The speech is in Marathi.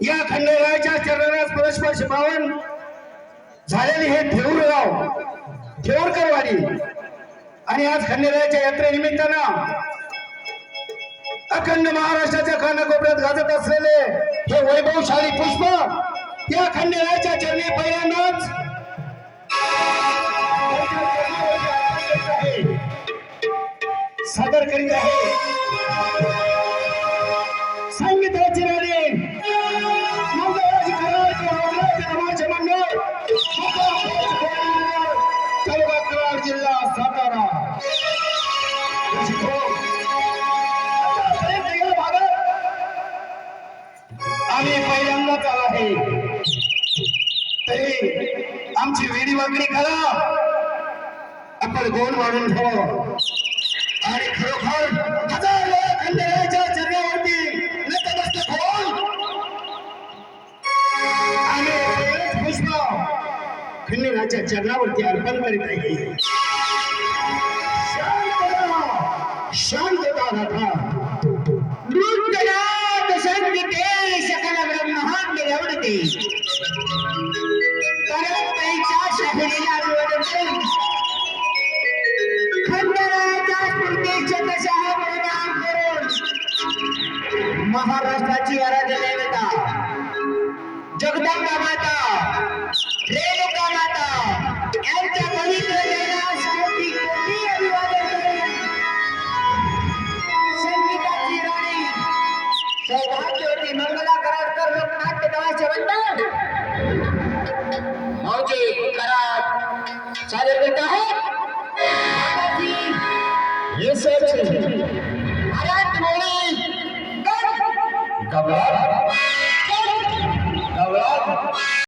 या खंडेरायाच्या चरणास परस्पर पावन झालेले हे ठेवरकरवाडी आणि आज खंडेरायाच्या यात्रेनिमित्तानं अखंड महाराष्ट्राच्या कानाकोपऱ्यात गाजत असलेले हे वैभवशाली पुष्प या खंडेरायाच्या चरणी पहिल्यांदाच सादर करीत आहे। संगीताची राणी मंगळराज कराड मंडळ तालुका कराड जिल्हा सातारा आम्ही पहिल्यांदाच आलो आहे तरी आमची वेडी वागणी करा आपण गोल वाढून ठेवा आणि खरोखर हजार लोक खंडेरायाच्या चरणावरती नतमस्तक होऊन आम्ही पुष्प खंडेरायाच्या चरणावरती अर्पण करीत आहे। शांतता राखा नृत्यनाद संगीते सकल ब्रह्मांड एवढते परंपरेच्या शहरीला निवडते खंडेरायाच्या स्फूर्तीचे दशा परिणाम करून महाराष्ट्राची आराध्य देवता जगदंबा माता रेणुका माता यांच्या पवित्र जनास कोटी कोटी अभिवादन करून संगीताची राणी सौभाग्यवती मंगला कराडकर लोकनाट्य कलाचे मंडळ मौजे कराड सादर करत आहेत। ये सच है भारत मोड़ी गबड़ा